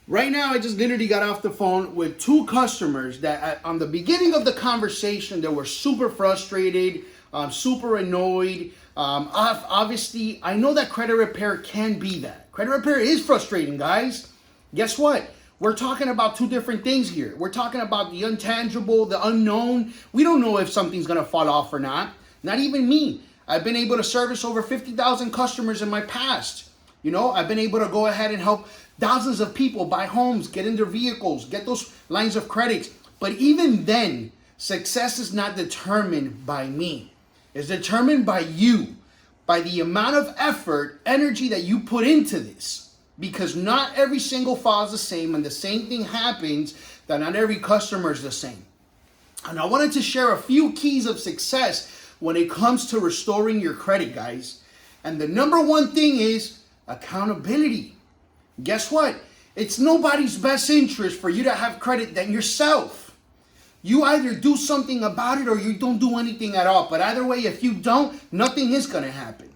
Right now, I just literally got off the phone with two customers that on the beginning of the conversation, they were super frustrated, super annoyed. Obviously, I know that credit repair can be that. Credit repair is frustrating, guys. Guess what? We're talking about two different things here. We're talking about the intangible, the unknown. We don't know if something's going to fall off or not. Not even me. I've been able to service over 50,000 customers in my past. You know, I've been able to go ahead and help thousands of people buy homes, get in their vehicles, get those lines of credit. But even then, success is not determined by me. It's determined by you, by the amount of effort, energy that you put into this. Because not every single file is the same, and the same thing happens that not every customer is the same. And I wanted to share a few keys of success when it comes to restoring your credit, guys. And the number one thing is accountability. Guess what? It's nobody's best interest for you to have credit than yourself. You either do something about it or you don't do anything at all. But either way, if you don't, nothing is going to happen.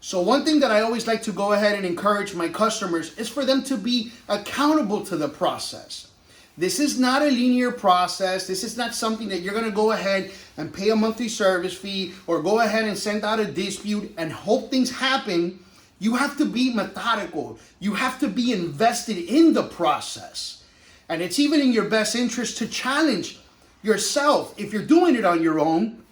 So one thing that I always like to go ahead and encourage my customers is for them to be accountable to the process. This is not a linear process. This is not something that you're going to go ahead and pay a monthly service fee or go ahead and send out a dispute and hope things happen. You have to be methodical. You have to be invested in the process. And it's even in your best interest to challenge yourself, if you're doing it on your own,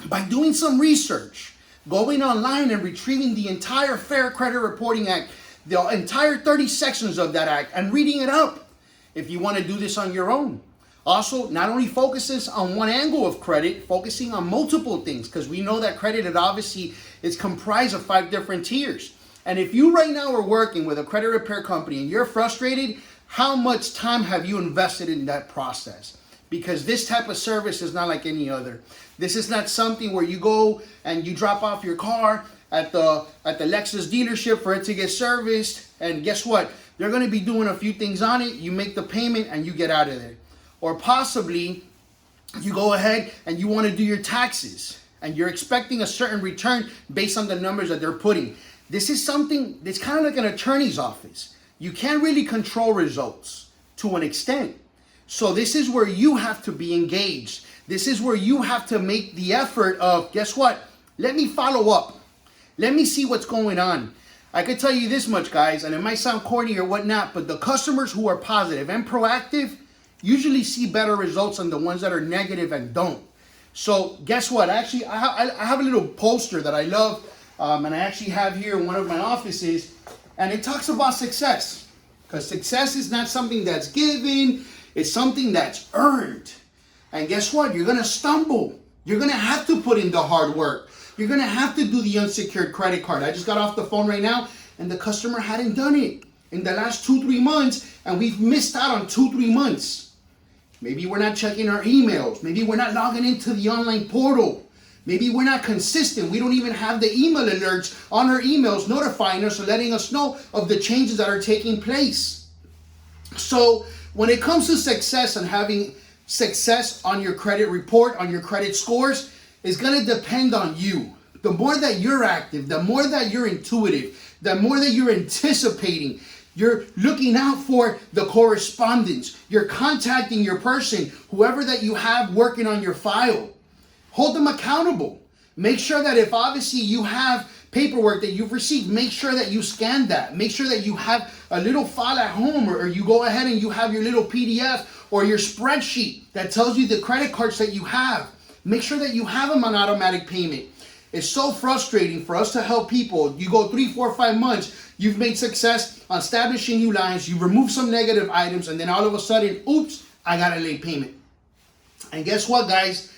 by doing some research, going online and retrieving the entire Fair Credit Reporting Act, the entire 30 sections of that act, and reading it up if you want to do this on your own. Also, not only focuses on one angle of credit, focusing on multiple things, because we know that credit, it obviously is comprised of 5 different tiers. And if you right now are working with a credit repair company and you're frustrated, how much time have you invested in that process? Because this type of service is not like any other. This is not something where you go and you drop off your car at the Lexus dealership for it to get serviced, and guess what? They're going to be doing a few things on it. You make the payment and you get out of there. Or possibly you go ahead and you want to do your taxes and you're expecting a certain return based on the numbers that they're putting. This is something that's kind of like an attorney's office. You can't really control results to an extent. So this is where you have to be engaged. This is where you have to make the effort of, guess what? Let me follow up. Let me see what's going on. I can tell you this much, guys, and it might sound corny or whatnot, but the customers who are positive and proactive usually see better results than the ones that are negative and don't. So guess what? Actually, I have a little poster that I love, and I actually have here in one of my offices, and it talks about success. Because success is not something that's given, it's something that's earned. And guess what? You're going to stumble. You're going to have to put in the hard work. You're going to have to do the unsecured credit card. I just got off the phone right now, and the customer hadn't done it in the last 2-3 months, and we've missed out on 2-3 months. Maybe we're not checking our emails. Maybe we're not logging into the online portal. Maybe we're not consistent. We don't even have the email alerts on our emails notifying us or letting us know of the changes that are taking place. So when it comes to success and having success on your credit report, on your credit scores, is going to depend on you. The more that you're active, the more that you're intuitive, the more that you're anticipating, you're looking out for the correspondence, you're contacting your person, whoever that you have working on your file. Hold them accountable. Make sure that if obviously you have paperwork that you've received, make sure that you scan that. Make sure that you have a little file at home, or you go ahead and you have your little PDF or your spreadsheet that tells you the credit cards that you have. Make sure that you have them on automatic payment. It's so frustrating for us to help people. You go 3, 4, 5 months, you've made success on establishing new lines, you remove some negative items, and then all of a sudden, oops, I got a late payment. And guess what, guys?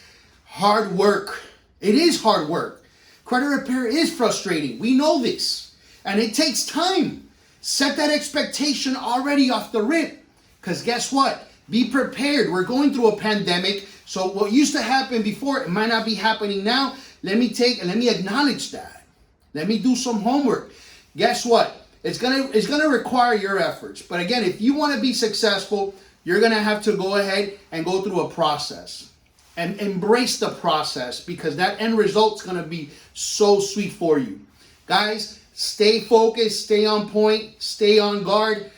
Hard work. It is hard work. Credit repair is frustrating. We know this. And it takes time. Set that expectation already off the rip. Because guess what? Be prepared. We're going through a pandemic. So what used to happen before, it might not be happening now. Let me acknowledge that. Let me do some homework. Guess what? It's gonna require your efforts. But again, if you want to be successful, you're gonna have to go ahead and go through a process. And embrace the process, because that end result's gonna be so sweet for you. Guys, stay focused, stay on point, stay on guard.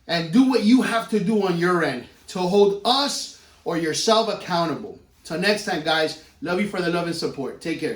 and do what you have to do on your end to hold us or yourself accountable. Till next time, guys, love you for the love and support. Take care.